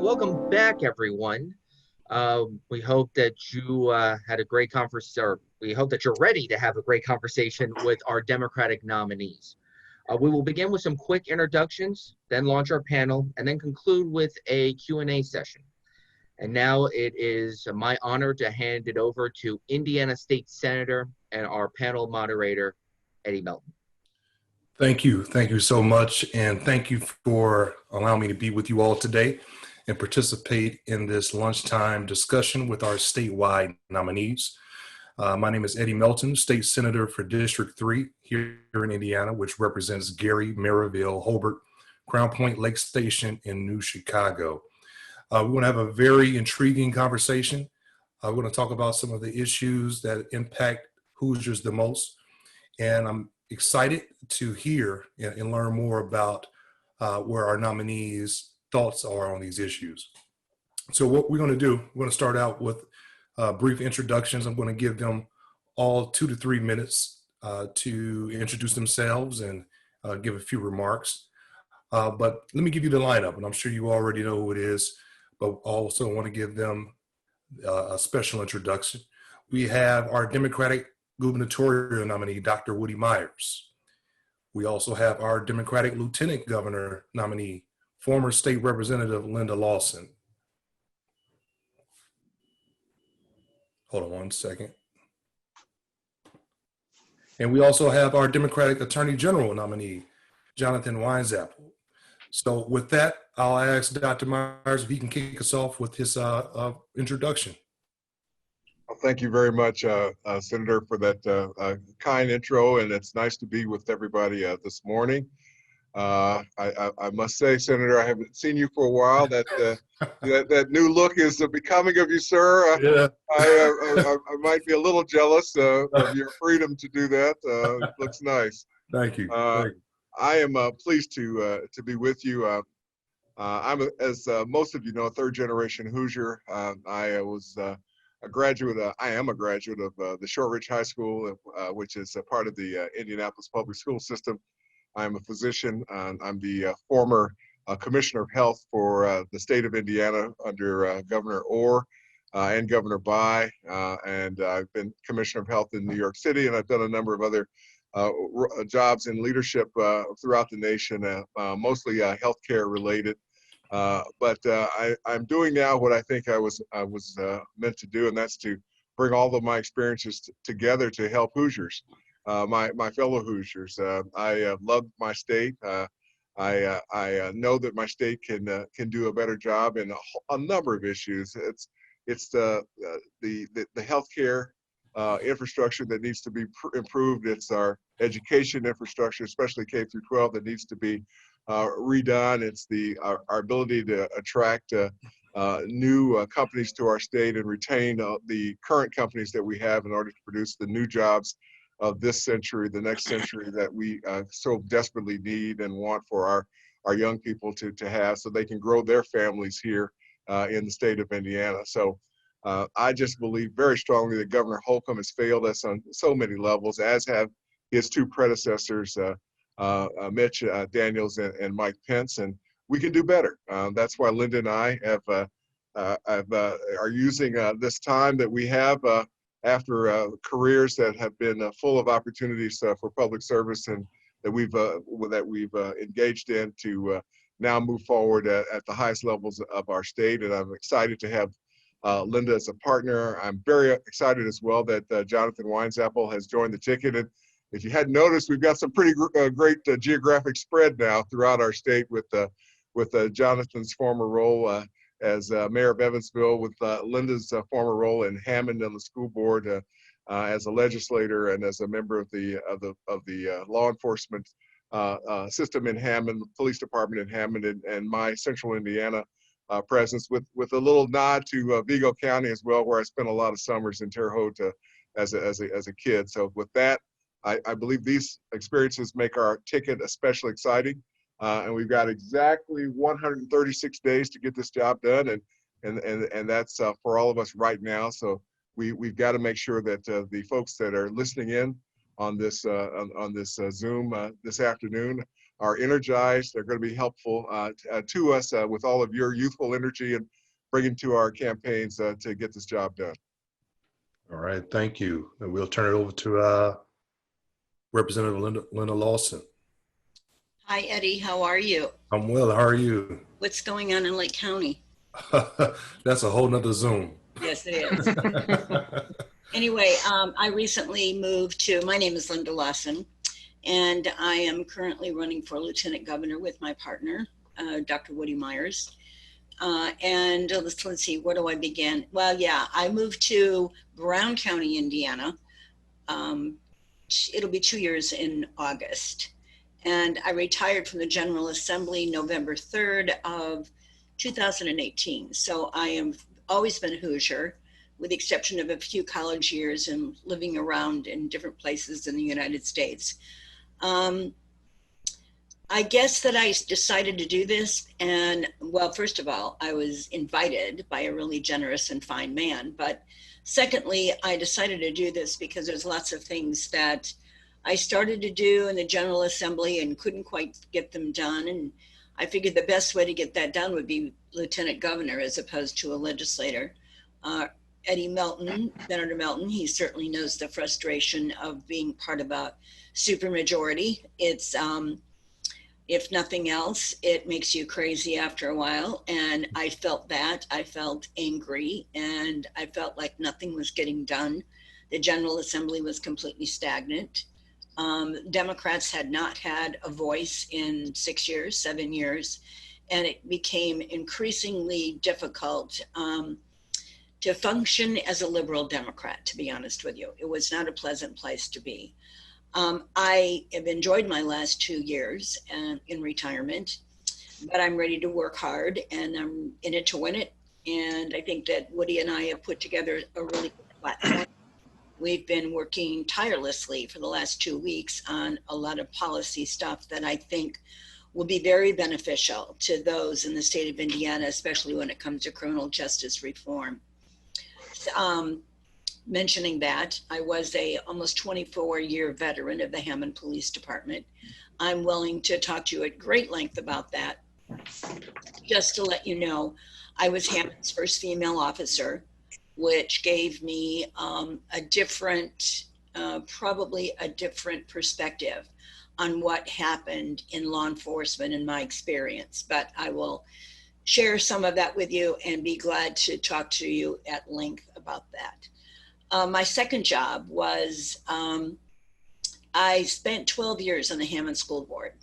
right, welcome back, everyone. We hope that you had a great conference, or we hope that you're ready to have a great conversation with our Democratic nominees. We will begin with some quick introductions, then launch our panel, and then conclude with a Q&A session. And now it is my honor to hand it over to Indiana State Senator and our panel moderator, Eddie Melton. Thank you. Thank you so much. And thank you for allowing me to be with you all today and participate in this lunchtime discussion with our statewide nominees. My name is Eddie Melton, State Senator for District 3 here in Indiana, which represents Gary, Maryville, Hobart, Crown Point, Lake Station, and New Chicago. We're going to have a very intriguing conversation. We're going to talk about some of the issues that impact Hoosiers the most. And I'm excited to hear and learn more about where our nominees' thoughts are on these issues. So what we're going to do, we're going to start out with brief introductions. I'm going to give them all 2 to 3 minutes to introduce themselves and give a few remarks. But let me give you the lineup, and I'm sure you already know who it is, but also want to give them a special introduction. We have our Democratic Gubernatorial nominee, Dr. Woody Myers. We also have our Democratic Lieutenant Governor nominee, former State Representative Linda Lawson. Hold on one second. And we also have our Democratic Attorney General nominee, Jonathan Weinzapfel. So with that, I'll ask Dr. Myers if he can kick us off with his introduction. Well, thank you very much, Senator, for that kind intro, and it's nice to be with everybody this morning. I must say, Senator, I haven't seen you for a while. That new look is becoming of you, sir. Yeah. I might be a little jealous of your freedom to do that. It looks nice. Thank you. I am pleased to be with you. I'm, as most of you know, a third-generation Hoosier. I was a graduate. I am a graduate of the Shortridge High School, which is a part of the Indianapolis public school system. I am a physician. I'm the former Commissioner of Health for the state of Indiana under Governor Orr and Governor Bayh, and I've been Commissioner of Health in New York City, and I've done a number of other jobs in leadership throughout the nation, mostly healthcare related. But I'm doing now what I think I was meant to do, and that's to bring all of my experiences together to help Hoosiers, my fellow Hoosiers. I love my state. I know that my state can do a better job in a number of issues. It's the healthcare infrastructure that needs to be improved. It's our education infrastructure, especially K through 12, that needs to be redone. It's our ability to attract new companies to our state and retain the current companies that we have in order to produce the new jobs of this century, the next century that we so desperately need and want for our young people to have, so they can grow their families here in the state of Indiana. So I just believe very strongly that Governor Holcomb has failed us on so many levels, as have his two predecessors, Mitch Daniels and Mike Pence, and we can do better. That's why Linda and I are using this time that we have after careers that have been full of opportunities for public service and that we've engaged in to now move forward at the highest levels of our state. And I'm excited to have Linda as a partner. I'm very excited as well that Jonathan Weinzapfel has joined the ticket. And if you hadn't noticed, we've got some pretty great geographic spread now throughout our state with Jonathan's former role as mayor of Evansville, with Linda's former role in Hammond on the school board as a legislator and as a member of the law enforcement system in Hammond, police department in Hammond, and my Central Indiana presence, with a little nod to Vigo County as well, where I spent a lot of summers in Terre Haute as a kid. So with that, I believe these experiences make our ticket especially exciting. And we've got exactly 136 days to get this job done, and that's for all of us right now. So we've got to make sure that the folks that are listening in on this Zoom this afternoon are energized. They're going to be helpful to us with all of your youthful energy and bringing to our campaigns to get this job done. All right, thank you. And we'll turn it over to Representative Linda Lawson. Hi, Eddie. How are you? I'm well. How are you? What's going on in Lake County? That's a whole nother Zoom. Yes, it is. Anyway, I recently moved to, my name is Linda Lawson, and I am currently running for Lieutenant Governor with my partner, Dr. Woody Myers. And let's see, where do I begin? Well, yeah, I moved to Brown County, Indiana. It'll be 2 years in August. And I retired from the General Assembly November 3rd of 2018. So I am always been a Hoosier, with the exception of a few college years and living around in different places in the United States. I guess that I decided to do this, and well, first of all, I was invited by a really generous and fine man. But secondly, I decided to do this because there's lots of things that I started to do in the General Assembly and couldn't quite get them done. And I figured the best way to get that done would be Lieutenant Governor as opposed to a legislator. Eddie Melton, Senator Melton, he certainly knows the frustration of being part of a supermajority. It's, if nothing else, it makes you crazy after a while. And I felt that. I felt angry, and I felt like nothing was getting done. The General Assembly was completely stagnant. Democrats had not had a voice in 6 years, 7 years, and it became increasingly difficult to function as a liberal Democrat, to be honest with you. It was not a pleasant place to be. I have enjoyed my last 2 years in retirement, but I'm ready to work hard, and I'm in it to win it. And I think that Woody and I have put together a really good platform. We've been working tirelessly for the last 2 weeks on a lot of policy stuff that I think will be very beneficial to those in the state of Indiana, especially when it comes to criminal justice reform. Mentioning that, I was a almost 24-year veteran of the Hammond Police Department. I'm willing to talk to you at great length about that. Just to let you know, I was Hammond's first female officer, which gave me a different, probably a different perspective on what happened in law enforcement in my experience. But I will share some of that with you and be glad to talk to you at length about that. My second job was, I spent 12 years on the Hammond School Board.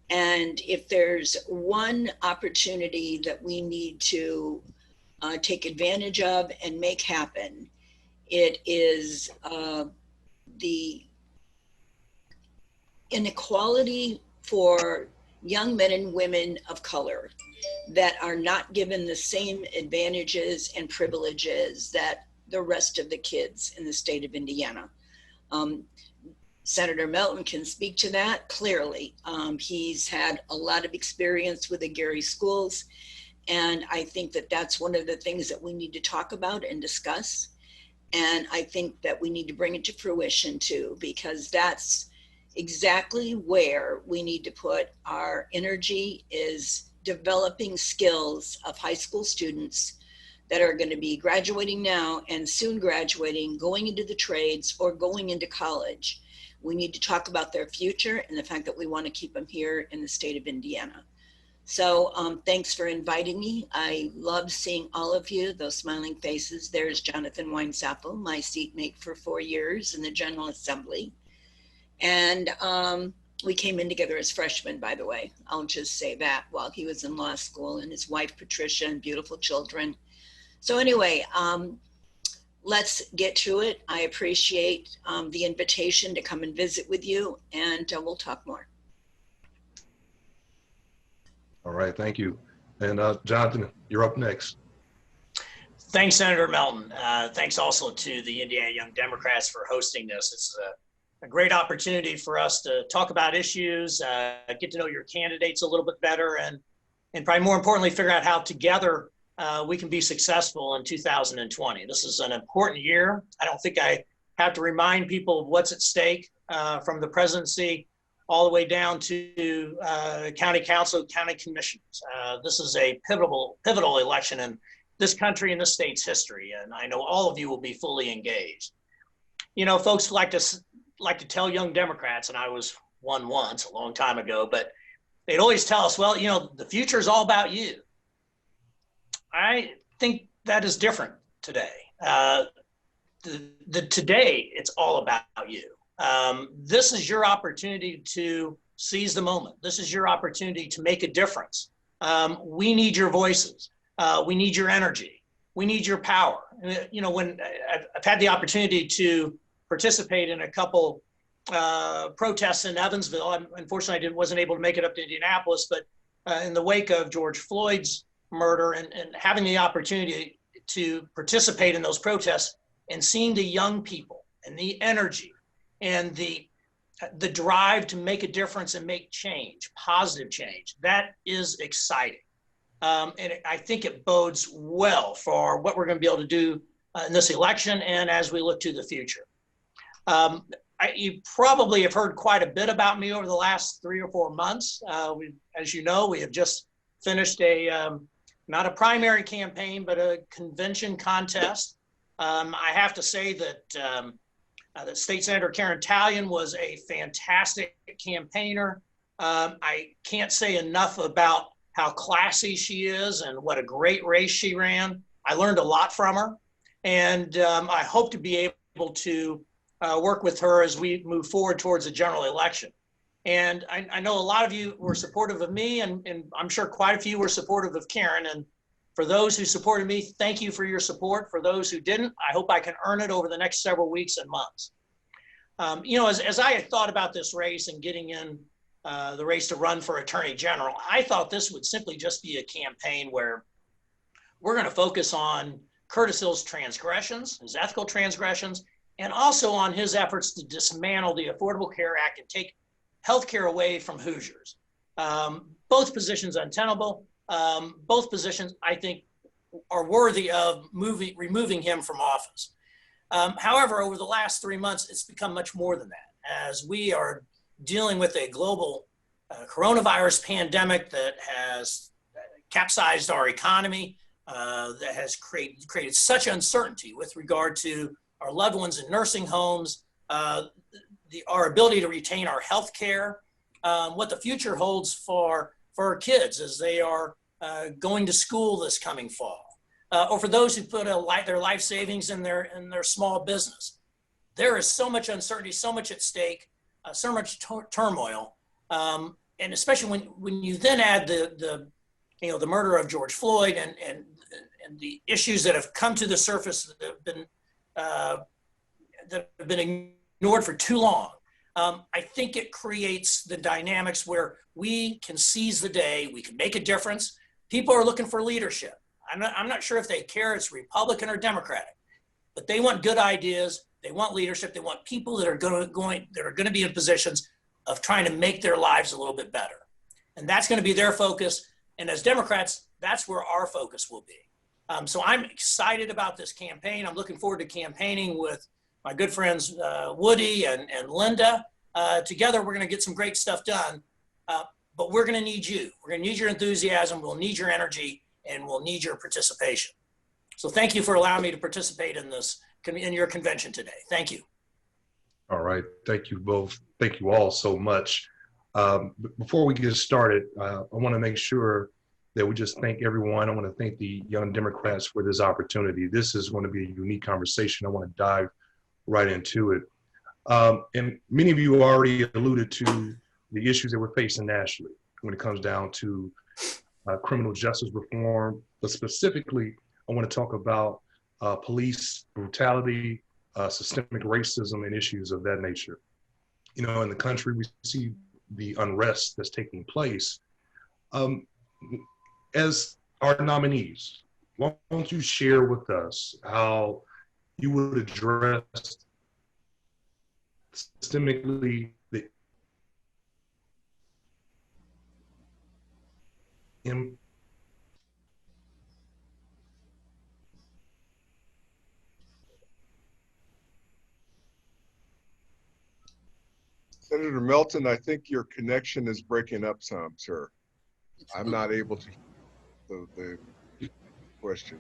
And if there's one opportunity that we need to take advantage of and make happen, it is the inequality for young men and women of color that are not given the same advantages and privileges that the rest of the kids in the state of Indiana. Senator Melton can speak to that clearly. He's had a lot of experience with the Gary schools, and I think that that's one of the things that we need to talk about and discuss. And I think that we need to bring it to fruition too, because that's exactly where we need to put our energy, is developing skills of high school students that are going to be graduating now and soon graduating, going into the trades or going into college. We need to talk about their future and the fact that we want to keep them here in the state of Indiana. So thanks for inviting me. I love seeing all of you, those smiling faces. There's Jonathan Weinzapfel, my seatmate for 4 years in the General Assembly. And we came in together as freshmen, by the way. I'll just say that, while he was in law school, and his wife, Patricia, and beautiful children. So anyway, let's get to it. I appreciate the invitation to come and visit with you, and we'll talk more. All right, thank you. And Jonathan, you're up next. Thanks, Senator Melton. Thanks also to the Indiana Young Democrats for hosting this. It's a great opportunity for us to talk about issues, get to know your candidates a little bit better, and probably more importantly, figure out how together we can be successful in 2020. This is an important year. I don't think I have to remind people of what's at stake from the presidency all the way down to county council, county commissions. This is a pivotal election in this country and this state's history, and I know all of you will be fully engaged. You know, folks like to tell young Democrats, and I was one once a long time ago, but they'd always tell us, well, you know, the future is all about you. I think that is different today. Today, it's all about you. This is your opportunity to seize the moment. This is your opportunity to make a difference. We need your voices. We need your energy. We need your power. You know, when I've had the opportunity to participate in a couple protests in Evansville. Unfortunately, I wasn't able to make it up to Indianapolis, but in the wake of George Floyd's murder and having the opportunity to participate in those protests and seeing the young people and the energy and the drive to make a difference and make change, positive change, that is exciting. And I think it bodes well for what we're going to be able to do in this election and as we look to the future. You probably have heard quite a bit about me over the last 3 or 4 months. As you know, we have just finished not a primary campaign, but a convention contest. I have to say that that State Senator Karen Tallian was a fantastic campaigner. I can't say enough about how classy she is and what a great race she ran. I learned a lot from her, and I hope to be able to work with her as we move forward towards a general election. And I know a lot of you were supportive of me, and I'm sure quite a few were supportive of Karen. And for those who supported me, thank you for your support. For those who didn't, I hope I can earn it over the next several weeks and months. You know, as I had thought about this race and getting in the race to run for Attorney General, I thought this would simply just be a campaign where we're going to focus on Curtis Hill's transgressions, his ethical transgressions, and also on his efforts to dismantle the Affordable Care Act and take healthcare away from Hoosiers. Both positions untenable. Both positions, I think, are worthy of removing him from office. However, over the last 3 months, it's become much more than that, as we are dealing with a global coronavirus pandemic that has capsized our economy, that has created such uncertainty with regard to our loved ones in nursing homes, our ability to retain our health care, what the future holds for our kids as they are going to school this coming fall, or for those who put their life savings in their small business. There is so much uncertainty, so much at stake, so much turmoil, and especially when you then add the murder of George Floyd and the issues that have come to the surface that have been ignored for too long. I think it creates the dynamics where we can seize the day, we can make a difference. People are looking for leadership. I'm not sure if they care it's Republican or Democratic, but they want good ideas. They want leadership. They want people that are going to be in positions of trying to make their lives a little bit better. And that's going to be their focus. And as Democrats, that's where our focus will be. So I'm excited about this campaign. I'm looking forward to campaigning with my good friends Woody and Linda. Together, we're going to get some great stuff done. But we're going to need you. We're going to need your enthusiasm. We'll need your energy, and we'll need your participation. So thank you for allowing me to participate in your convention today. Thank you. All right. Thank you both. Thank you all so much. Before we get started, I want to make sure that we just thank everyone. I want to thank the Young Democrats for this opportunity. This is going to be a unique conversation. I want to dive right into it. And many of you already alluded to the issues that we're facing nationally when it comes down to criminal justice reform, but specifically, I want to talk about police brutality, systemic racism, and issues of that nature. You know, in the country, we see the unrest that's taking place. As our nominees, why don't you share with us how you would address systemically the Senator Melton, I think your connection is breaking up some, sir. I'm not able to hear the question.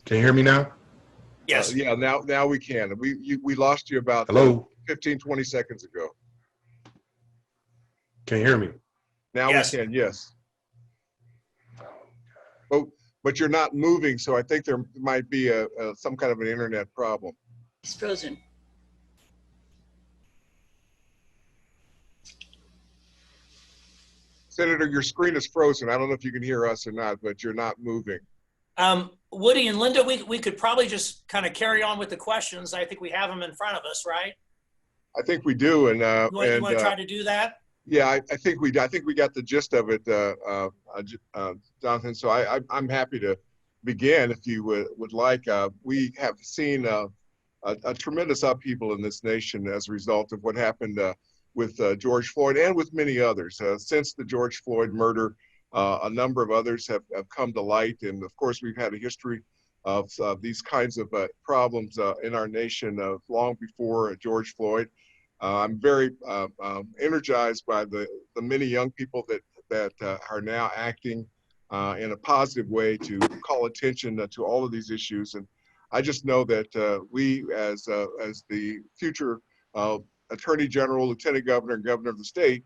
Can you hear me now? Yes. Yeah, now we can. We lost you about Hello? 15, 20 seconds ago. Can you hear me? Now Yes. we can, yes. But you're not moving, so I think there might be some kind of an internet problem. He's frozen. Senator, your screen is frozen. I don't know if you can hear us or not, but you're not moving. Woody and Linda, we could probably just kind of carry on with the questions. I think we have them in front of us, right? I think we do, and You want to try to do that? yeah, I think we got the gist of it, Jonathan. So I'm happy to begin if you would like. We have seen a tremendous upheaval in this nation as a result of what happened with George Floyd and with many others. Since the George Floyd murder, a number of others have come to light. And of course, we've had a history of these kinds of problems in our nation long before George Floyd. I'm very energized by the many young people that are now acting in a positive way to call attention to all of these issues. And I just know that we, as the future Attorney General, Lieutenant Governor, and Governor of the state,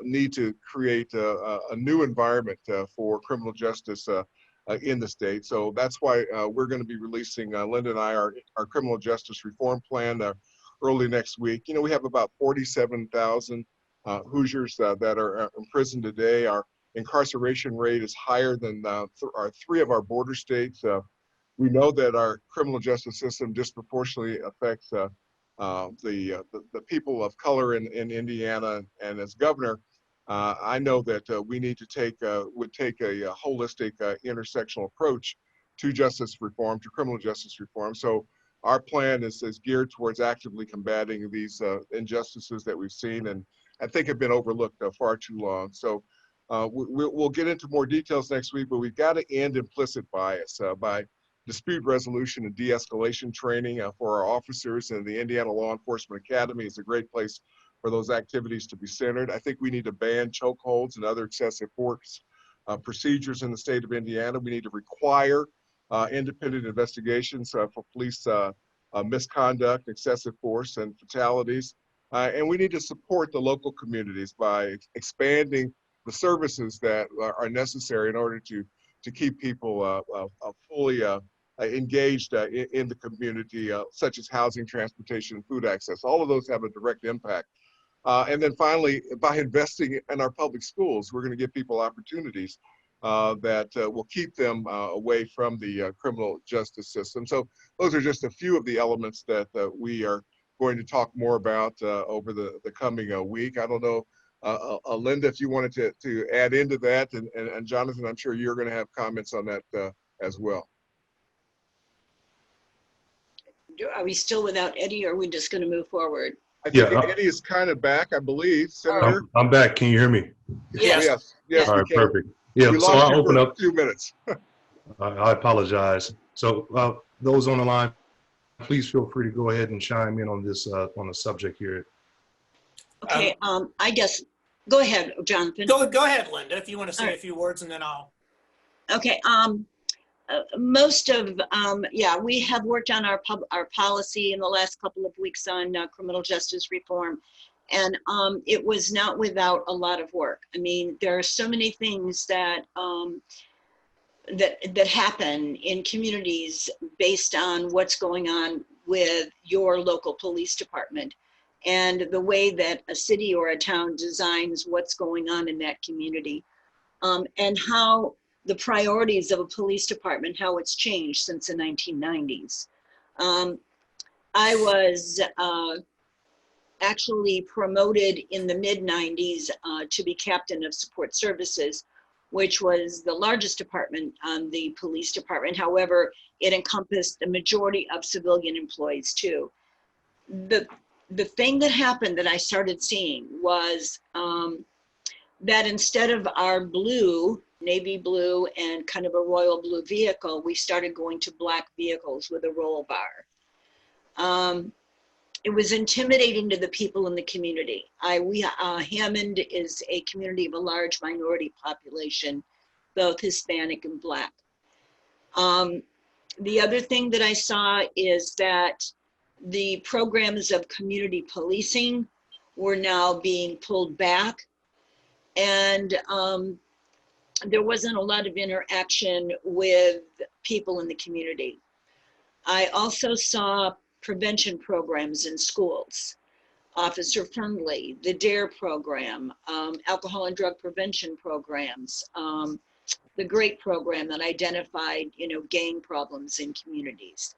need to create a new environment for criminal justice in the state. So that's why we're going to be releasing, Linda and I, our criminal justice reform plan early next week. You know, we have about 47,000 Hoosiers that are in prison today. Our incarceration rate is higher than three of our border states. We know that our criminal justice system disproportionately affects the people of color in Indiana. And as governor, I know that we need to would take a holistic intersectional approach to justice reform, to criminal justice reform. So our plan is geared towards actively combating these injustices that we've seen and I think have been overlooked far too long. So we'll get into more details next week, but we've got to end implicit bias by dispute resolution and de-escalation training for our officers, and the Indiana Law Enforcement Academy is a great place for those activities to be centered. I think we need to ban chokeholds and other excessive force procedures in the state of Indiana. We need to require independent investigations for police misconduct, excessive force, and fatalities. And we need to support the local communities by expanding the services that are necessary in order to keep people fully engaged in the community, such as housing, transportation, and food access. All of those have a direct impact. And then finally, by investing in our public schools, we're going to give people opportunities that will keep them away from the criminal justice system. So those are just a few of the elements that we are going to talk more about over the coming week. I don't know, Linda, if you wanted to add into that, and Jonathan, I'm sure you're going to have comments on that as well. Are we still without Eddie, or are we just going to move forward? I think Eddie is kind of back, I believe. Senator? I'm back. Can you hear me? Yes. Yes, All we right, can. perfect. Yeah, We so lost I'll you open for up. a few minutes. I apologize. So those on the line, please feel free to go ahead and chime in on this on the subject here. Okay, I guess, go ahead, Jonathan. Go ahead, Linda, if you want to say a few words, and then I'll. Okay, most of, we have worked on our policy in the last couple of weeks on criminal justice reform, and it was not without a lot of work. I mean, there are so many things that that happen in communities based on what's going on with your local police department and the way that a city or a town designs what's going on in that community, and how the priorities of a police department, how it's changed since the 1990s. I was actually promoted in the mid-90s to be captain of support services, which was the largest department on the police department. However, it encompassed the majority of civilian employees too. The thing that happened that I started seeing was that instead of our blue, navy blue, and kind of a royal blue vehicle, we started going to black vehicles with a roll bar. it was intimidating to the people in the community. Hammond is a community of a large minority population, both Hispanic and Black. The other thing that I saw is that the programs of community policing were now being pulled back, and there wasn't a lot of interaction with people in the community. I also saw prevention programs in schools, Officer Friendly, the DARE program, alcohol and drug prevention programs, the GREAT program that identified, gang problems in communities.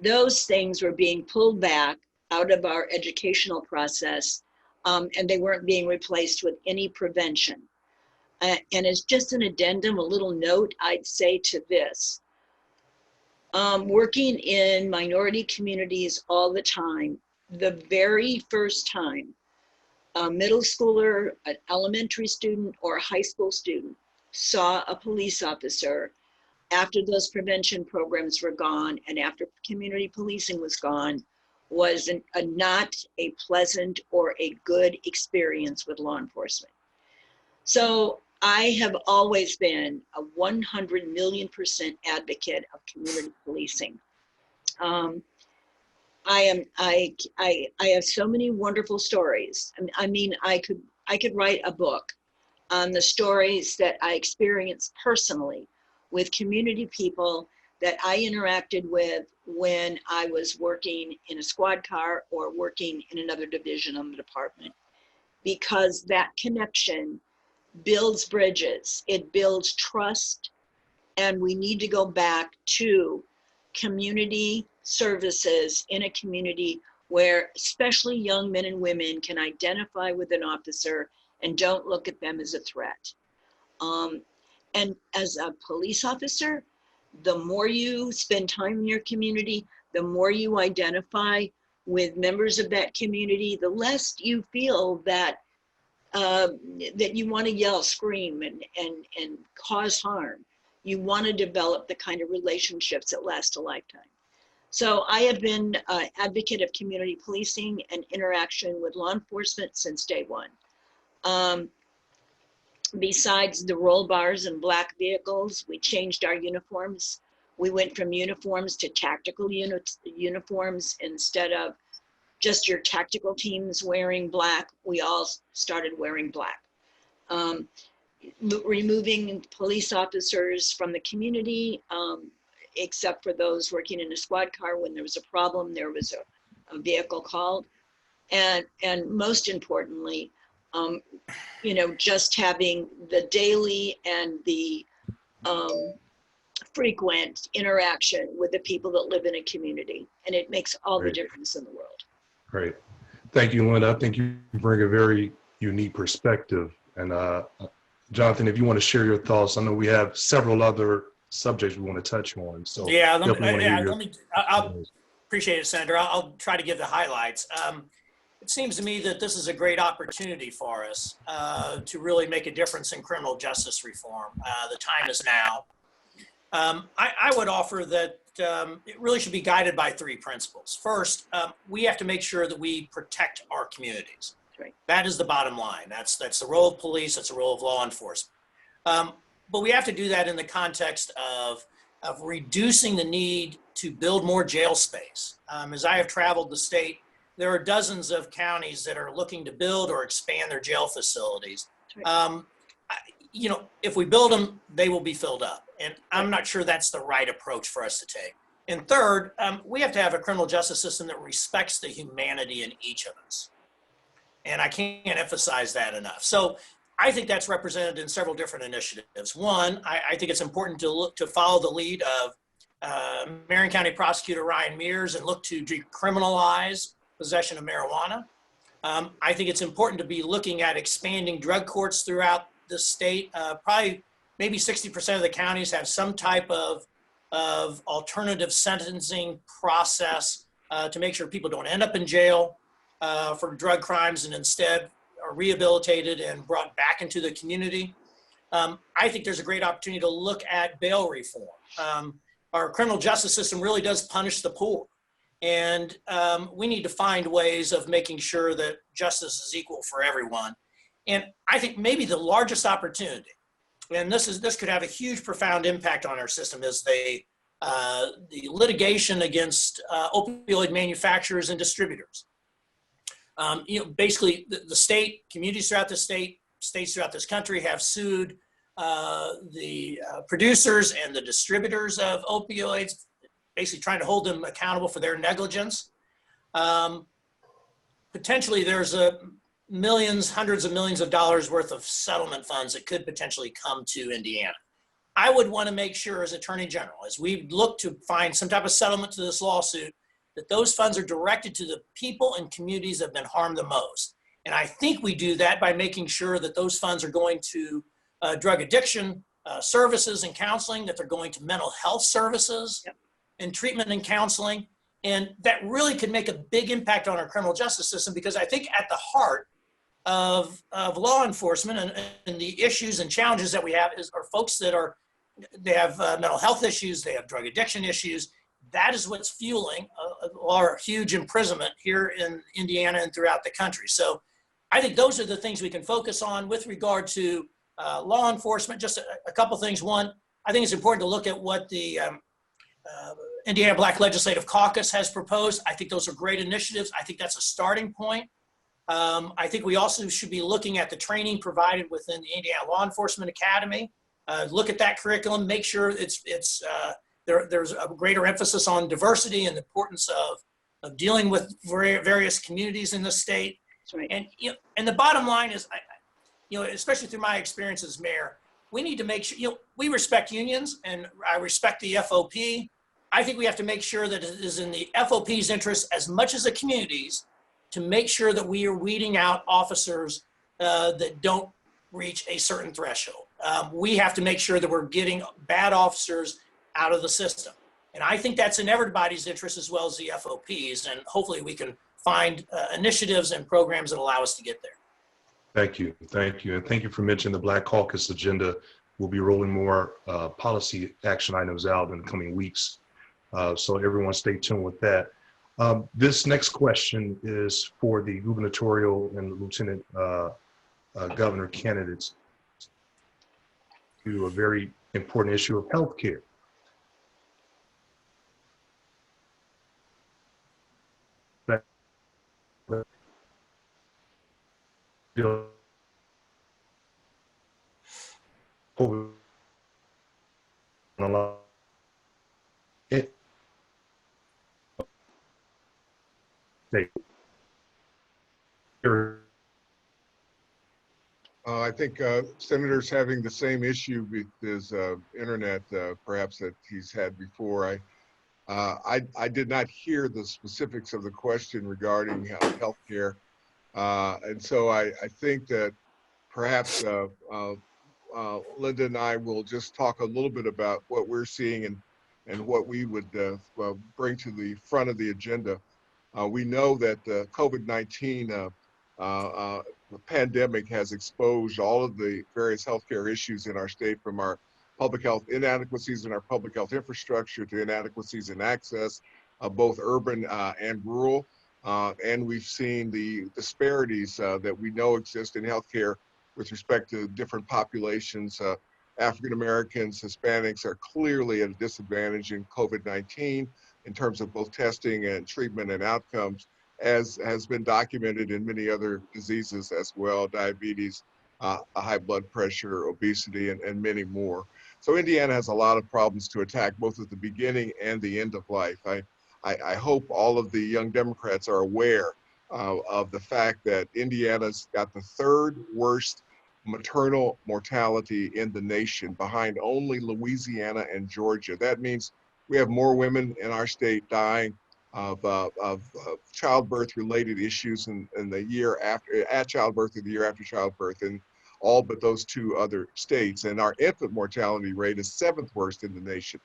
Those things were being pulled back out of our educational process, and they weren't being replaced with any prevention. And as just an addendum, a little note, I'd say to this. Working in minority communities all the time, the very first time a middle schooler, an elementary student, or a high school student saw a police officer after those prevention programs were gone and after community policing was gone, was not a pleasant or a good experience with law enforcement. So I have always been a 100 million% advocate of community policing. I have so many wonderful stories. I mean, I could write a book on the stories that I experienced personally with community people that I interacted with when I was working in a squad car or working in another division of the department, because that connection builds bridges, it builds trust, and we need to go back to community services in a community where especially young men and women can identify with an officer and don't look at them as a threat. And as a police officer, the more you spend time in your community, the more you identify with members of that community, the less you feel that that you want to yell, scream, and cause harm. You want to develop the kind of relationships that last a lifetime. So I have been an advocate of community policing and interaction with law enforcement since day one. Besides the roll bars and black vehicles, we changed our uniforms. We went from uniforms to tactical uniforms. Instead of just your tactical teams wearing black, we all started wearing black. Removing police officers from the community, except for those working in a squad car. When there was a problem, there was a vehicle called. And most importantly, just having the daily and the frequent interaction with the people that live in a community. And it makes all the difference in the world. Great. Thank you, Linda. I think you bring a very unique perspective. And Jonathan, if you want to share your thoughts, I know we have several other subjects we want to touch on. So yeah, I'll appreciate it, Senator. I'll try to give the highlights. It seems to me that this is a great opportunity for us to really make a difference in criminal justice reform. The time is now. I would offer that it really should be guided by three principles. First, we have to make sure that we protect our communities. Right. That is the bottom line. That's the role of police. That's the role of law enforcement. But we have to do that in the context of reducing the need to build more jail space. As I have traveled the state, there are dozens of counties that are looking to build or expand their jail facilities. Right. If we build them, they will be filled up. And I'm not sure that's the right approach for us to take. And third, we have to have a criminal justice system that respects the humanity in each of us. And I can't emphasize that enough. So I think that's represented in several different initiatives. One, I think it's important to follow the lead of Marion County Prosecutor Ryan Myers and look to decriminalize possession of marijuana. I think it's important to be looking at expanding drug courts throughout the state. Probably maybe 60% of the counties have some type of alternative sentencing process to make sure people don't end up in jail for drug crimes and instead are rehabilitated and brought back into the community. I think there's a great opportunity to look at bail reform. Our criminal justice system really does punish the poor. And we need to find ways of making sure that justice is equal for everyone. And I think maybe the largest opportunity, and this could have a huge, profound impact on our system, is the litigation against opioid manufacturers and distributors. Basically, the state, communities throughout the state, states throughout this country have sued the producers and the distributors of opioids, basically trying to hold them accountable for their negligence. Potentially, there's millions, hundreds of millions of dollars worth of settlement funds that could potentially come to Indiana. I would want to make sure, as Attorney General, as we look to find some type of settlement to this lawsuit, that those funds are directed to the people and communities that have been harmed the most. And I think we do that by making sure that those funds are going to drug addiction services and counseling, that they're going to mental health services and treatment and counseling. And that really could make a big impact on our criminal justice system, because I think at the heart of law enforcement and the issues and challenges that we have are folks that they have mental health issues, they have drug addiction issues. That is what's fueling our huge imprisonment here in Indiana and throughout the country. So I think those are the things we can focus on with regard to law enforcement. Just a couple things. One, I think it's important to look at what the Indiana Black Legislative Caucus has proposed. I think those are great initiatives. I think that's a starting point. I think we also should be looking at the training provided within the Indiana Law Enforcement Academy. Look at that curriculum, make sure there's a greater emphasis on diversity and the importance of dealing with various communities in the state. That's right. And the bottom line is, especially through my experience as mayor, we need to make sure, we respect unions, and I respect the FOP. I think we have to make sure that it is in the FOP's interest as much as the communities to make sure that we are weeding out officers that don't reach a certain threshold. We have to make sure that we're getting bad officers out of the system. And I think that's in everybody's interest as well as the FOP's. And hopefully we can find initiatives and programs that allow us to get there. Thank you. Thank you. And thank you for mentioning the Black Caucus agenda. We'll be rolling more policy action items out in the coming weeks. So everyone stay tuned with that. This next question is for the gubernatorial and lieutenant governor candidates to a very important issue of healthcare. I think Senator's having the same issue with his internet, perhaps, that he's had before. I did not hear the specifics of the question regarding healthcare, and so I think that perhaps Linda and I will just talk a little bit about what we're seeing and what we would bring to the front of the agenda. We know that the COVID-19 pandemic has exposed all of the various healthcare issues in our state, from our public health inadequacies in our public health infrastructure to inadequacies in access, both urban and rural. And we've seen the disparities that we know exist in healthcare with respect to different populations. African Americans, Hispanics are clearly at a disadvantage in COVID-19 in terms of both testing and treatment and outcomes, as has been documented in many other diseases as well: diabetes, high blood pressure, obesity, and many more. So Indiana has a lot of problems to attack, both at the beginning and the end of life. I hope all of the young Democrats are aware of the fact that Indiana's got the third worst maternal mortality in the nation, behind only Louisiana and Georgia. That means we have more women in our state dying of childbirth-related issues in the year after, at childbirth or the year after childbirth, in all but those two other states. And our infant mortality rate is 7th worst in the nation.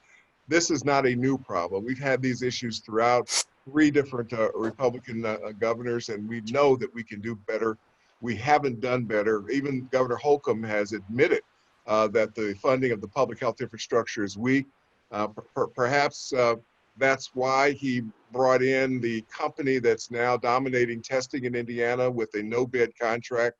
This is not a new problem. We've had these issues throughout 3 different Republican governors, and we know that we can do better. We haven't done better. Even Governor Holcomb has admitted that the funding of the public health infrastructure is weak. Perhaps that's why he brought in the company that's now dominating testing in Indiana with a no-bid contract.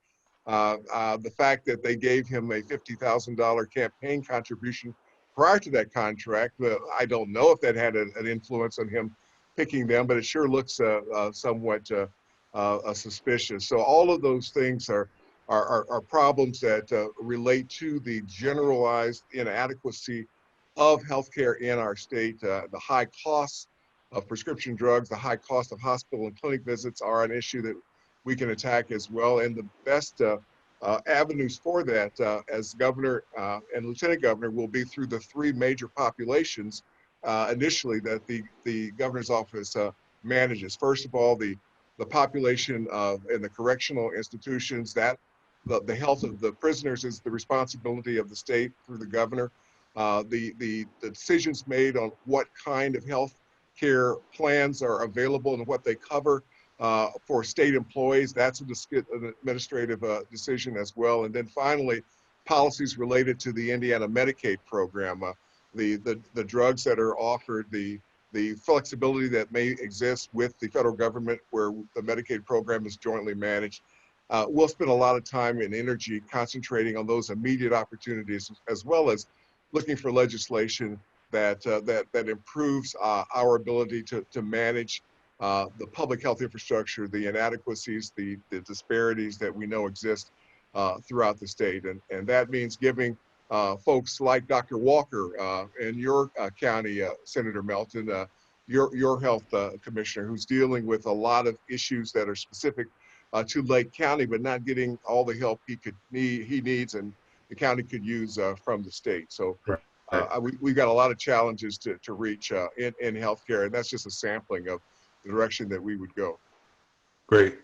The fact that they gave him a $50,000 campaign contribution prior to that contract, I don't know if that had an influence on him picking them, but it sure looks somewhat suspicious. So all of those things are problems that relate to the generalized inadequacy of healthcare in our state. The high costs of prescription drugs, the high cost of hospital and clinic visits are an issue that we can attack as well. And the best avenues for that, as governor and lieutenant governor, will be through the three major populations initially that the governor's office manages. First of all, the population in the correctional institutions, that the health of the prisoners is the responsibility of the state through the governor. The decisions made on what kind of health care plans are available and what they cover for state employees, that's an administrative decision as well. And then finally, policies related to the Indiana Medicaid program, the drugs that are offered, the flexibility that may exist with the federal government where the Medicaid program is jointly managed. We'll spend a lot of time and energy concentrating on those immediate opportunities, as well as looking for legislation that improves our ability to manage the public health infrastructure, the inadequacies, the disparities that we know exist throughout the state. And that means giving folks like Dr. Walker in your county, Senator Melton, your health commissioner, who's dealing with a lot of issues that are specific to Lake County, but not getting all the help he needs and the county could use from the state. So we've got a lot of challenges to reach in healthcare, and that's just a sampling of the direction that we would go. Great.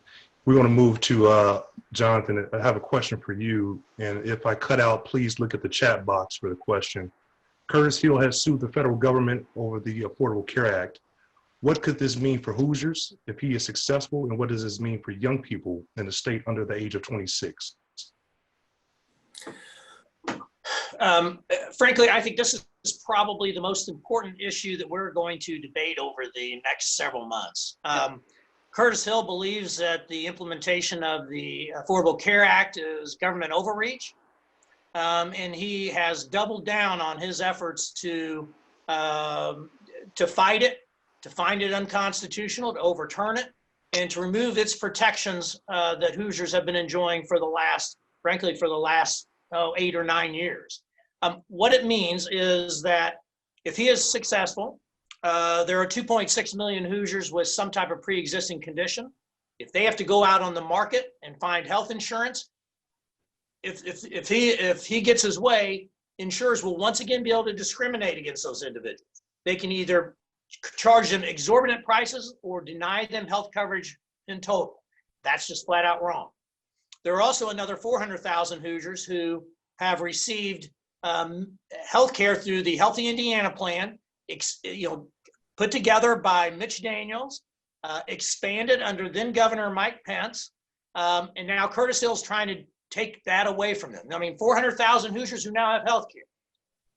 We want to move to Jonathan. I have a question for you, and if I cut out, please look at the chat box for the question. Curtis Hill has sued the federal government over the Affordable Care Act. What could this mean for Hoosiers if he is successful, and what does this mean for young people in the state under the age of 26? Frankly, I think this is probably the most important issue that we're going to debate over the next several months. Curtis Hill believes that the implementation of the Affordable Care Act is government overreach, and he has doubled down on his efforts to fight it, to find it unconstitutional, to overturn it, and to remove its protections that Hoosiers have been enjoying for the last, frankly, for the last 8 or 9 years. What it means is that if he is successful, there are 2.6 million Hoosiers with some type of pre-existing condition. If they have to go out on the market and find health insurance, if he gets his way, insurers will once again be able to discriminate against those individuals. They can either charge them exorbitant prices or deny them health coverage in total. That's just flat out wrong. There are also another 400,000 Hoosiers who have received health care through the Healthy Indiana Plan, put together by Mitch Daniels, expanded under then Governor Mike Pence, and now Curtis Hill's trying to take that away from them. I mean, 400,000 Hoosiers who now have health care.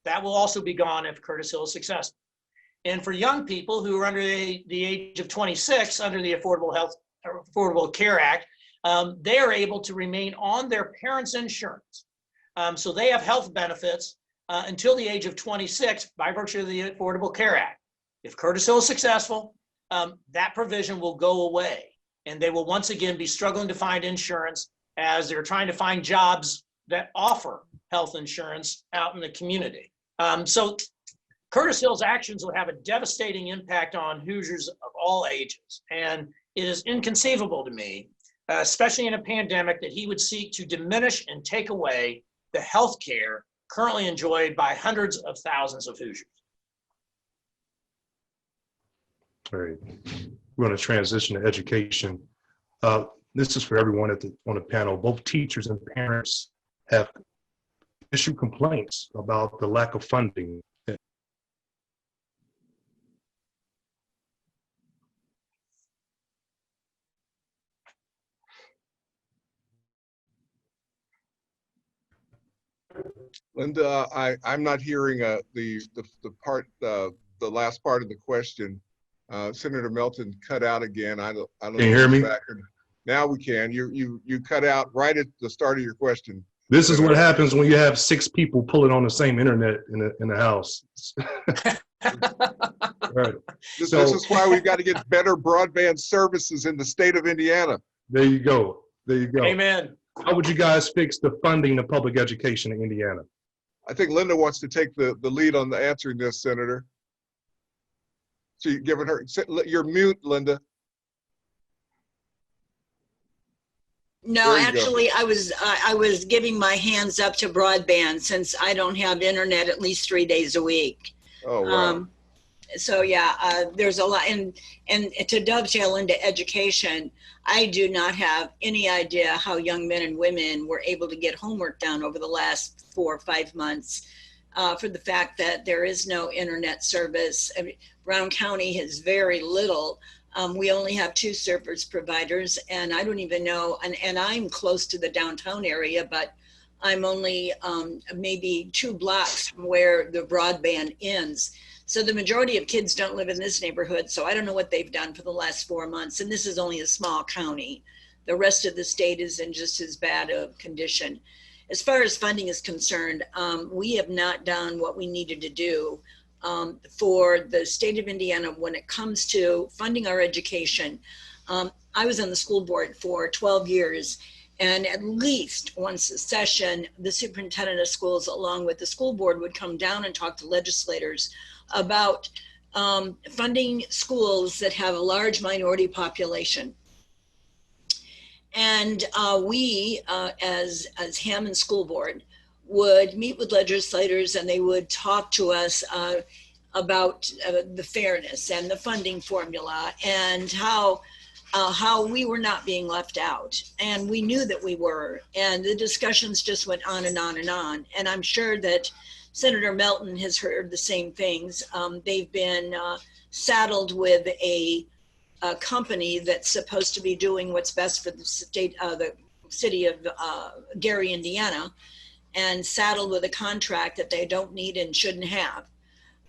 That will also be gone if Curtis Hill is successful. And for young people who are under the age of 26 under the Affordable Care Act, they are able to remain on their parents' insurance. So they have health benefits until the age of 26 by virtue of the Affordable Care Act. If Curtis Hill is successful, that provision will go away, and they will once again be struggling to find insurance as they're trying to find jobs that offer health insurance out in the community. So Curtis Hill's actions will have a devastating impact on Hoosiers of all ages, and it is inconceivable to me, especially in a pandemic, that he would seek to diminish and take away the health care currently enjoyed by hundreds of thousands of Hoosiers. All right, we're going to transition to education. This is for everyone on the panel. Both teachers and parents have issued complaints about the lack of funding. Linda, I'm not hearing the last part of the question. Senator Melton cut out again. I don't Can you hear me? Now we can. You cut out right at the start of your question. This is what happens when you have 6 people pulling on the same internet in the house. Right. This is why we've got to get better broadband services in the state of Indiana. There you go. There you go. Amen. How would you guys fix the funding of public education in Indiana? I think Linda wants to take the lead on the answering this, Senator. So you're giving her, you're mute, Linda. No, actually, I was giving my hands up to broadband since I don't have internet at least 3 days a week. Oh, wow. So yeah, there's a lot, and to dovetail into education, I do not have any idea how young men and women were able to get homework done over the last 4 or 5 months for the fact that there is no internet service. I mean, Brown County has very little. We only have 2 service providers, and I don't even know, and I'm close to the downtown area, but I'm only maybe 2 blocks from where the broadband ends. So the majority of kids don't live in this neighborhood, so I don't know what they've done for the last 4 months, and this is only a small county. The rest of the state is in just as bad a condition. As far as funding is concerned, we have not done what we needed to do for the state of Indiana when it comes to funding our education. I was on the school board for 12 years, and at least once a session, the superintendent of schools along with the school board would come down and talk to legislators about funding schools that have a large minority population. And we, as Hammond School Board, would meet with legislators, and they would talk to us about the fairness and the funding formula and how we were not being left out. And we knew that we were, and the discussions just went on and on and on. And I'm sure that Senator Melton has heard the same things. They've been saddled with a company that's supposed to be doing what's best for the state, the city of Gary, Indiana, and saddled with a contract that they don't need and shouldn't have.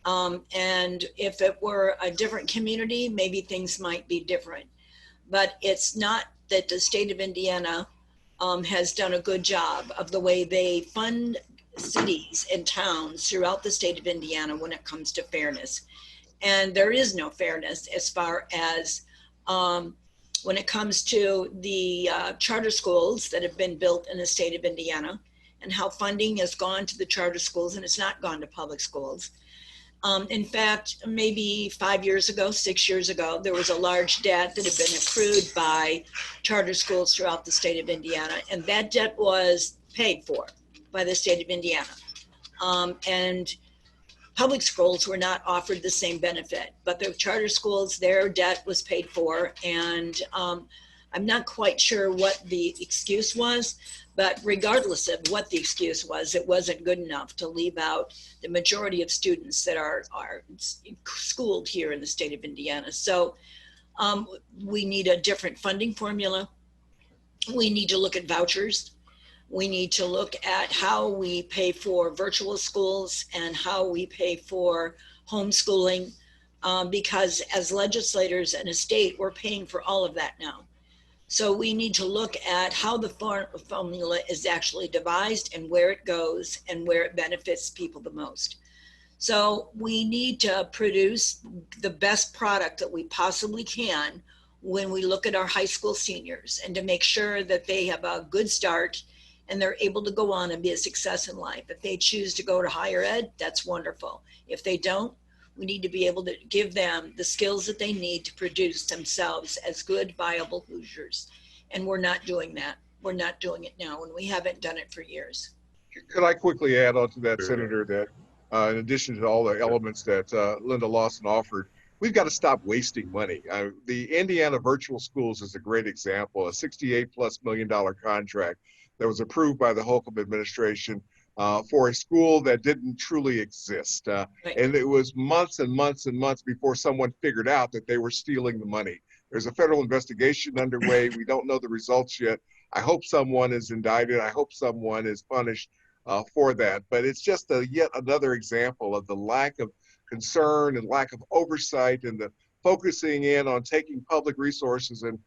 And if it were a different community, maybe things might be different. But it's not that the state of Indiana has done a good job of the way they fund cities and towns throughout the state of Indiana when it comes to fairness. And there is no fairness as far as when it comes to the charter schools that have been built in the state of Indiana, and how funding has gone to the charter schools and it's not gone to public schools. In fact, maybe 5 years ago, 6 years ago, there was a large debt that had been accrued by charter schools throughout the state of Indiana, and that debt was paid for by the state of Indiana. And public schools were not offered the same benefit, but the charter schools, their debt was paid for. And I'm not quite sure what the excuse was, but regardless of what the excuse was, it wasn't good enough to leave out the majority of students that are schooled here in the state of Indiana. So we need a different funding formula. We need to look at vouchers. We need to look at how we pay for virtual schools and how we pay for homeschooling, because as legislators and a state, we're paying for all of that now. So we need to look at how the formula is actually devised and where it goes and where it benefits people the most. So we need to produce the best product that we possibly can when we look at our high school seniors, and to make sure that they have a good start and they're able to go on and be a success in life. If they choose to go to higher ed, that's wonderful. If they don't, we need to be able to give them the skills that they need to produce themselves as good, viable Hoosiers. And we're not doing that. We're not doing it now, and we haven't done it for years. Could I quickly add on to that, Senator, that in addition to all the elements that Linda Lawson offered, we've got to stop wasting money. The Indiana Virtual Schools is a great example, a $68+ million contract that was approved by the Holcomb administration for a school that didn't truly exist. Right. And it was months and months and months before someone figured out that they were stealing the money. There's a federal investigation underway. We don't know the results yet. I hope someone is indicted. I hope someone is punished for that. But it's just yet another example of the lack of concern and lack of oversight and the focusing in on taking public resources and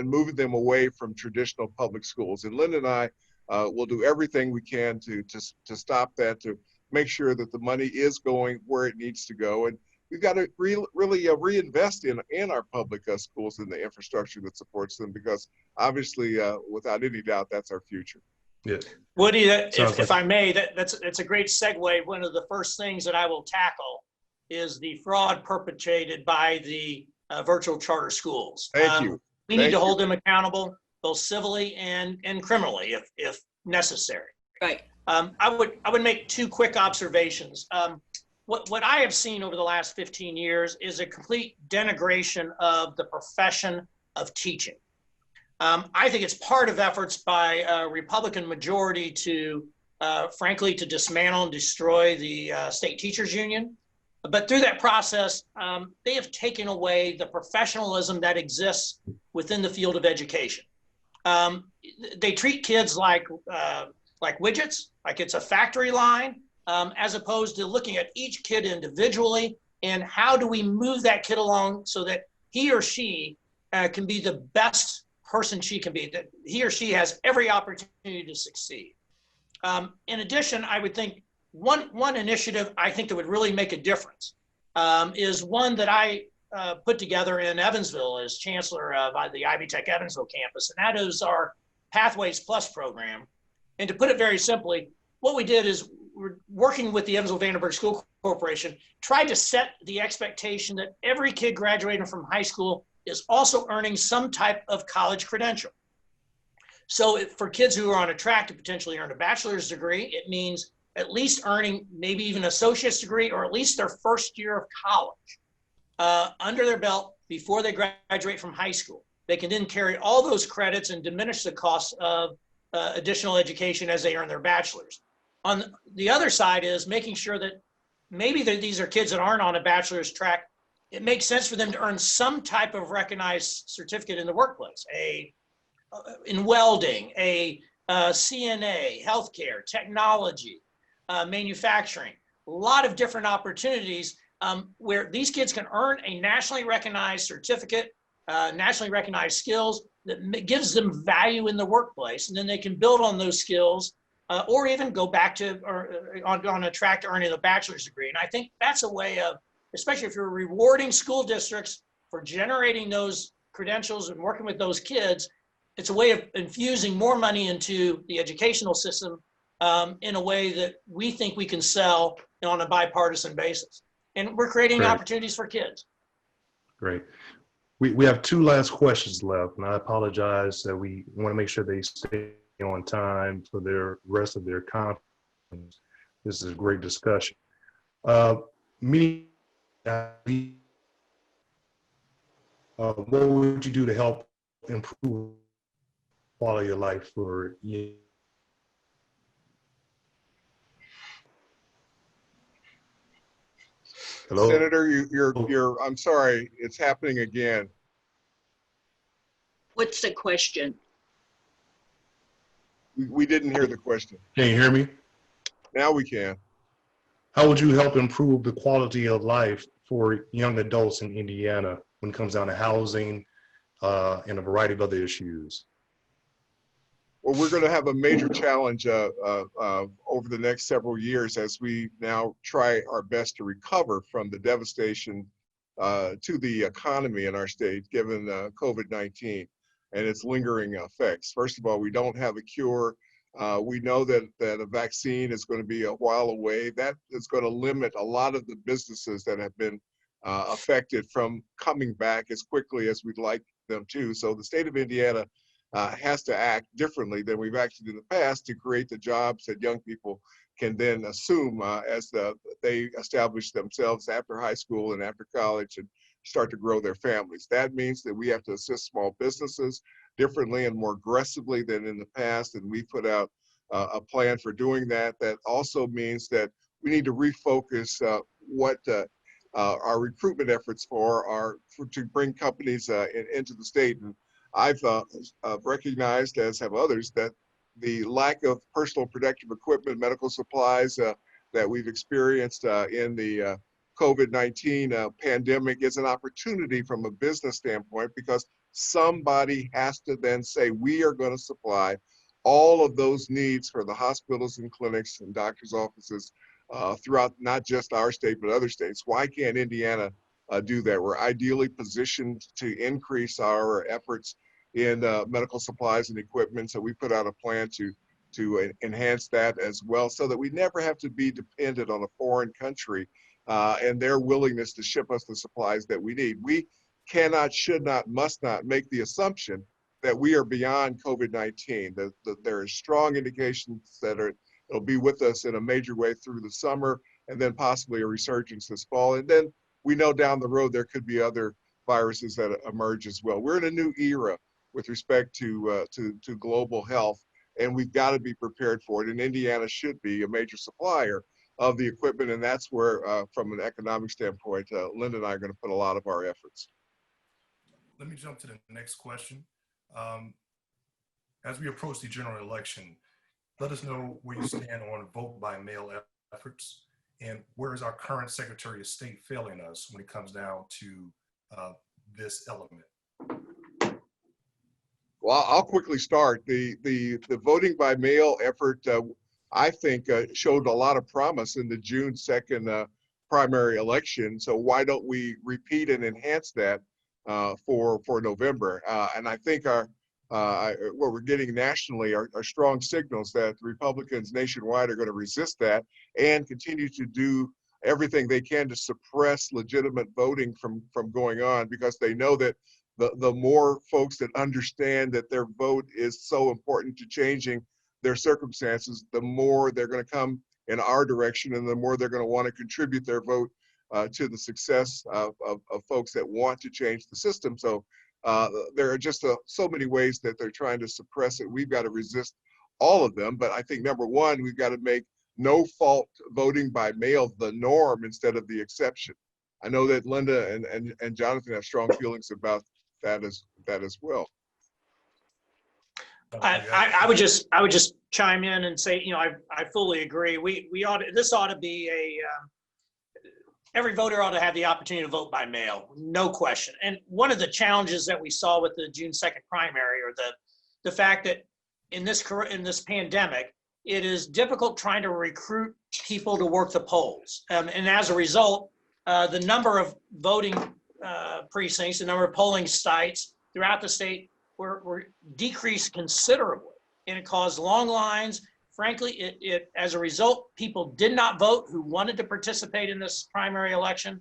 moving them away from traditional public schools. And Linda and I will do everything we can to stop that, to make sure that the money is going where it needs to go. And we've got to really reinvest in our public schools and the infrastructure that supports them, because obviously, without any doubt, that's our future. Yeah. Woody, if I may, that's a great segue. One of the first things that I will tackle is the fraud perpetrated by the virtual charter schools. Thank you. We need to hold them accountable, both civilly and criminally, if necessary. Right. I would make two quick observations. What I have seen over the last 15 years is a complete denigration of the profession of teaching. I think it's part of efforts by a Republican majority to, frankly, to dismantle and destroy the state teachers union. But through that process, they have taken away the professionalism that exists within the field of education. They treat kids like widgets, like it's a factory line, as opposed to looking at each kid individually and how do we move that kid along so that he or she can be the best person she can be, that he or she has every opportunity to succeed. In addition, I would think one initiative I think that would really make a difference is one that I put together in Evansville as chancellor of the Ivy Tech Evansville campus, and that is our Pathways Plus program. And to put it very simply, what we did is we're working with the Evansville Vandenberg School Corporation, tried to set the expectation that every kid graduating from high school is also earning some type of college credential. So for kids who are on a track to potentially earn a bachelor's degree, it means at least earning maybe even an associate's degree or at least their first year of college under their belt before they graduate from high school. They can then carry all those credits and diminish the cost of additional education as they earn their bachelor's. On the other side is making sure that maybe these are kids that aren't on a bachelor's track. It makes sense for them to earn some type of recognized certificate in the workplace, in welding, CNA, healthcare, technology, manufacturing, a lot of different opportunities where these kids can earn a nationally recognized certificate, nationally recognized skills that gives them value in the workplace, and then they can build on those skills or even go back to on a track to earning a bachelor's degree. And I think that's a way of, especially if you're rewarding school districts for generating those credentials and working with those kids, it's a way of infusing more money into the educational system in a way that we think we can sell on a bipartisan basis. And we're creating opportunities for kids. Great. We have two last questions left, and I apologize that we want to make sure they stay on time for the rest of their conference. This is a great discussion. What would you do to help improve quality of life for you? Hello? Senator, you're, I'm sorry, it's happening again. What's the question? We didn't hear the question. Can you hear me? Now we can. How would you help improve the quality of life for young adults in Indiana when it comes down to housing and a variety of other issues? Well, we're going to have a major challenge over the next several years as we now try our best to recover from the devastation to the economy in our state, given COVID-19 and its lingering effects. First of all, we don't have a cure. We know that a vaccine is going to be a while away. That is going to limit a lot of the businesses that have been affected from coming back as quickly as we'd like them to. So the state of Indiana has to act differently than we've acted in the past to create the jobs that young people can then assume as they establish themselves after high school and after college and start to grow their families. That means that we have to assist small businesses differently and more aggressively than in the past, and we put out a plan for doing that. That also means that we need to refocus what our recruitment efforts are to bring companies into the state. And I've recognized, as have others, that the lack of personal protective equipment, medical supplies that we've experienced in the COVID-19 pandemic is an opportunity from a business standpoint, because somebody has to then say, we are going to supply all of those needs for the hospitals and clinics and doctors' offices throughout not just our state, but other states. Why can't Indiana do that? We're ideally positioned to increase our efforts in medical supplies and equipment. So we put out a plan to enhance that as well, so that we never have to be dependent on a foreign country and their willingness to ship us the supplies that we need. We cannot, should not, must not make the assumption that we are beyond COVID-19. That there is strong indications that it'll be with us in a major way through the summer, and then possibly a resurgence this fall. And then we know down the road there could be other viruses that emerge as well. We're in a new era with respect to global health, and we've got to be prepared for it. And Indiana should be a major supplier of the equipment, and that's where, from an economic standpoint, Linda and I are going to put a lot of our efforts. Let me jump to the next question. As we approach the general election, let us know where you stand on vote by mail efforts, and where is our current Secretary of State failing us when it comes down to this element? Well, I'll quickly start. The voting by mail effort, I think, showed a lot of promise in the June 2nd primary election. So why don't we repeat and enhance that for November? And I think what we're getting nationally are strong signals that the Republicans nationwide are going to resist that and continue to do everything they can to suppress legitimate voting from going on, because they know that the more folks that understand that their vote is so important to changing their circumstances, the more they're going to come in our direction, and the more they're going to want to contribute their vote to the success of folks that want to change the system. So there are just so many ways that they're trying to suppress it. We've got to resist all of them. But I think, number one, we've got to make no fault voting by mail the norm instead of the exception. I know that Linda and Jonathan have strong feelings about that as well. I would just chime in and say, I fully agree. This ought to be every voter ought to have the opportunity to vote by mail, no question. And one of the challenges that we saw with the June 2nd primary, or the fact that in this pandemic, it is difficult trying to recruit people to work the polls. And as a result, the number of voting precincts, the number of polling sites throughout the state were decreased considerably, and it caused long lines. Frankly, it as a result, people did not vote who wanted to participate in this primary election.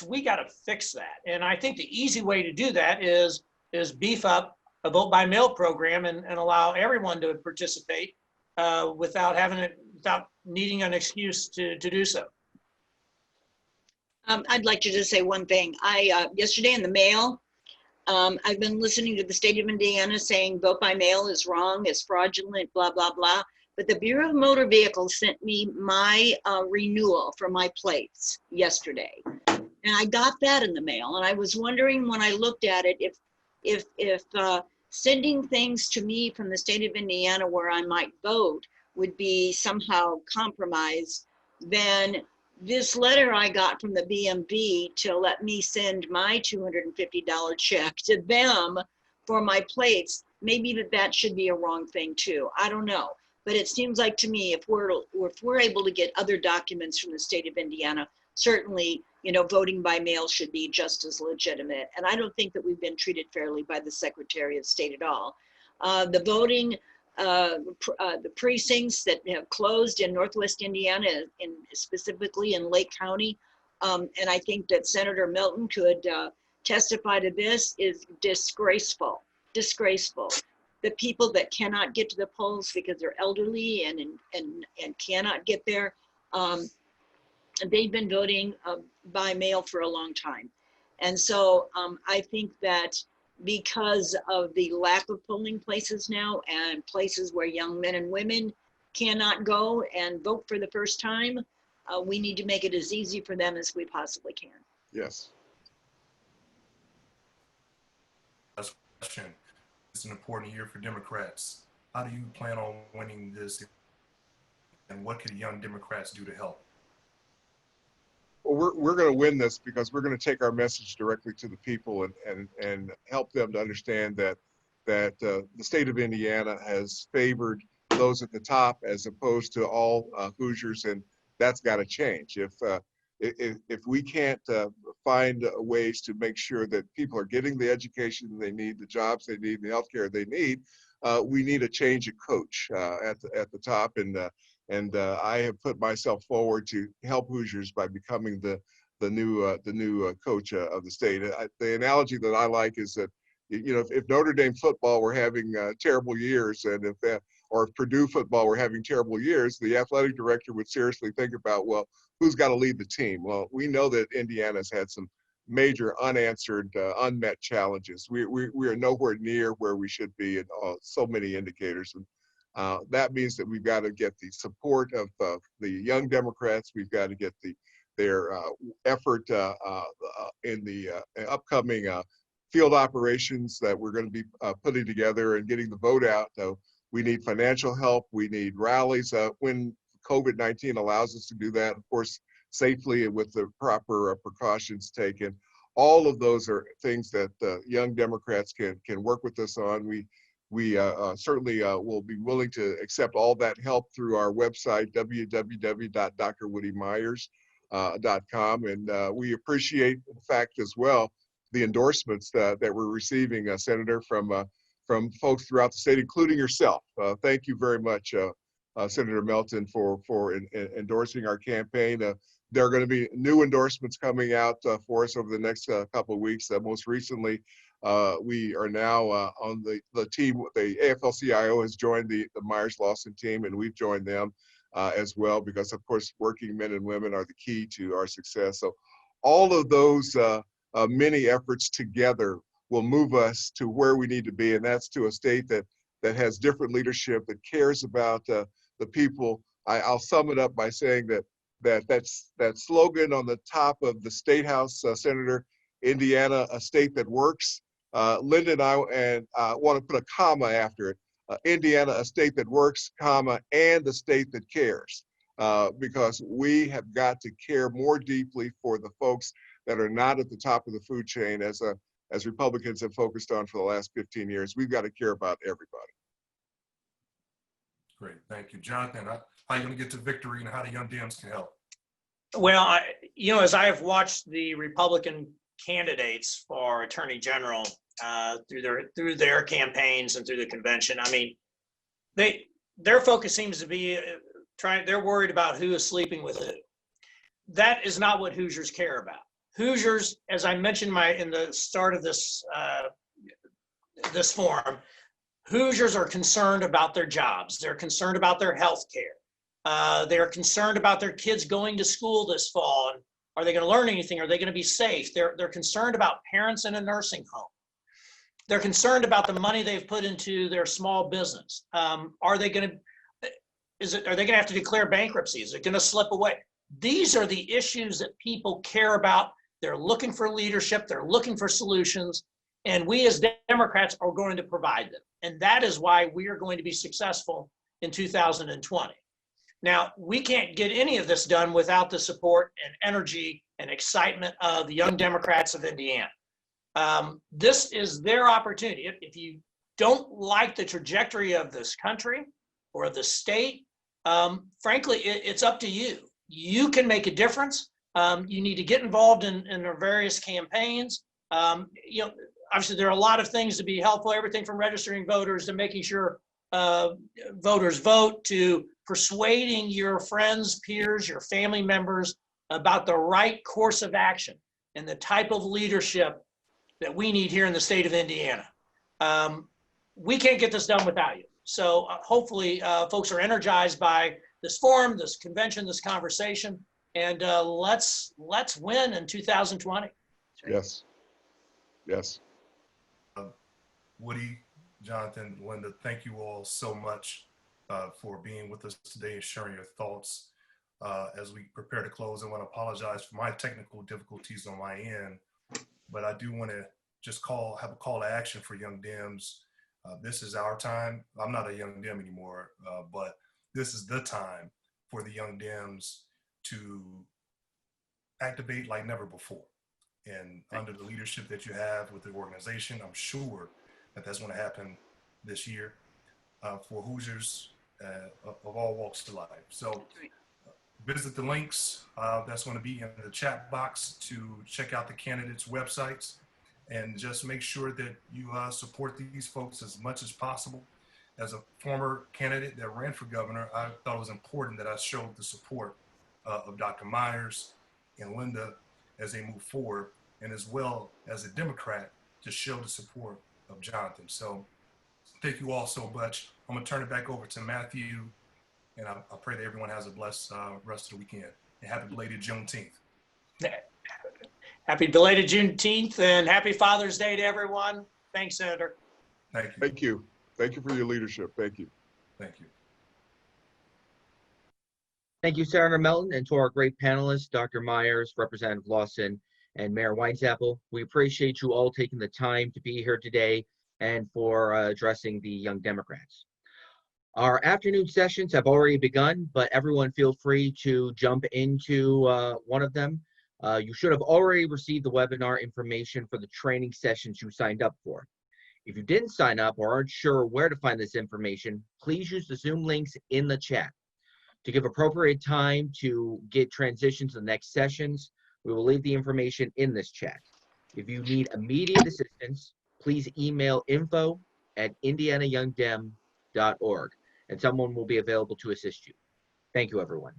We got to fix that. And I think the easy way to do that is beef up a vote by mail program and allow everyone to participate without needing an excuse to do so. I'd like to just say one thing. Yesterday in the mail, I've been listening to the state of Indiana saying vote by mail is wrong, is fraudulent, blah, blah, blah. But the Bureau of Motor Vehicles sent me my renewal for my plates yesterday. And I got that in the mail. And I was wondering when I looked at it, if sending things to me from the state of Indiana where I might vote would be somehow compromised, then this letter I got from the BMV to let me send my $250 check to them for my plates, maybe that should be a wrong thing too. I don't know. But it seems like to me, if we're able to get other documents from the state of Indiana, certainly, voting by mail should be just as legitimate. And I don't think that we've been treated fairly by the Secretary of State at all. The voting, the precincts that have closed in Northwest Indiana, specifically in Lake County, and I think that Senator Melton could testify to this, is disgraceful. Disgraceful. The people that cannot get to the polls because they're elderly and cannot get there, they've been voting by mail for a long time. And so I think that because of the lack of polling places now and places where young men and women cannot go and vote for the first time, we need to make it as easy for them as we possibly can. Yes. Last question. It's an important year for Democrats. How do you plan on winning this, and what could young Democrats do to help? we're going to win this because we're going to take our message directly to the people and help them to understand that the state of Indiana has favored those at the top as opposed to all Hoosiers, and that's got to change. If we can't find ways to make sure that people are getting the education they need, the jobs they need, the healthcare they need, we need a change of coach at the top. And I have put myself forward to help Hoosiers by becoming the new coach of the state. The analogy that I like is that, you know, if Notre Dame football were having terrible years, and or if Purdue football were having terrible years, the athletic director would seriously think about, well, who's got to lead the team? Well, we know that Indiana's had some major unanswered, unmet challenges. We are nowhere near where we should be in so many indicators. And that means that we've got to get the support of the young Democrats. We've got to get their effort in the upcoming field operations that we're going to be putting together and getting the vote out. We need financial help. We need rallies when COVID-19 allows us to do that, of course, safely and with the proper precautions taken. All of those are things that young Democrats can work with us on. We certainly will be willing to accept all that help through our website, www.drwoodymyers.com. And we appreciate the fact as well, the endorsements that we're receiving, Senator, from folks throughout the state, including yourself. Thank you very much, Senator Melton, for endorsing our campaign. There are going to be new endorsements coming out for us over the next couple of weeks. Most recently, we are now on the team. The AFL-CIO has joined the Myers Lawson team, and we've joined them as well, because of course working men and women are the key to our success. So all of those many efforts together will move us to where we need to be, and that's to a state that has different leadership, that cares about the people. I'll sum it up by saying that slogan on the top of the State House, Senator, Indiana, a state that works. Linda and I want to put a comma after it. Indiana, a state that works, comma, and a state that cares, because we have got to care more deeply for the folks that are not at the top of the food chain, as Republicans have focused on for the last 15 years. We've got to care about everybody. Great, thank you. Jonathan, how are you going to get to victory, and how the Young Dems can help? Well, as I have watched the Republican candidates for Attorney General through their campaigns and through the convention, I mean, their focus seems to be they're worried about who is sleeping with who. That is not what Hoosiers care about. Hoosiers, as I mentioned in the start of this this forum, Hoosiers are concerned about their jobs. They're concerned about their health care. They're concerned about their kids going to school this fall. And are they going to learn anything? Are they going to be safe? They're concerned about parents in a nursing home. They're concerned about the money they've put into their small business. Are they going to have to declare bankruptcy? Is it going to slip away? These are the issues that people care about. They're looking for leadership. They're looking for solutions. And we as Democrats are going to provide them. And that is why we are going to be successful in 2020. Now, we can't get any of this done without the support and energy and excitement of the Young Democrats of Indiana. This is their opportunity. If you don't like the trajectory of this country or of the state, frankly, it's up to you. You can make a difference. You need to get involved in their various campaigns. Obviously, there are a lot of things to be helpful, everything from registering voters to making sure voters vote, to persuading your friends, peers, your family members about the right course of action and the type of leadership that we need here in the state of Indiana. We can't get this done without you. So hopefully folks are energized by this forum, this convention, this conversation, and let's win in 2020. Yes. Yes. Woody, Jonathan, Linda, thank you all so much for being with us today and sharing your thoughts. As we prepare to close, I want to apologize for my technical difficulties on my end, but I do want to just have a call to action for Young Dems. This is our time. I'm not a Young Dem anymore, but this is the time for the Young Dems to activate like never before. And under the leadership that you have with the organization, I'm sure that that's going to happen this year for Hoosiers of all walks of life. So visit the links that's going to be in the chat box to check out the candidates' websites, and just make sure that you support these folks as much as possible. As a former candidate that ran for governor, I thought it was important that I showed the support of Dr. Myers and Linda as they move forward, and as well as a Democrat to show the support of Jonathan. So thank you all so much. I'm gonna turn it back over to Matthew, and I pray that everyone has a blessed rest of the weekend. And happy belated Juneteenth. Happy belated Juneteenth and happy Father's Day to everyone. Thanks, Senator. Thank you. Thank you. Thank you for your leadership. Thank you. Thank you. Thank you, Senator Melton, and to our great panelists, Dr. Myers, Representative Lawson, and Mayor Weinzapfel. We appreciate you all taking the time to be here today and for addressing the Young Democrats. Our afternoon sessions have already begun, but everyone feel free to jump into one of them. You should have already received the webinar information for the training sessions you signed up for. If you didn't sign up or aren't sure where to find this information, please use the Zoom links in the chat. To give appropriate time to get transitions to the next sessions, we will leave the information in this chat. If you need immediate assistance, please email info@indianayoungdem.org, and someone will be available to assist you. Thank you, everyone.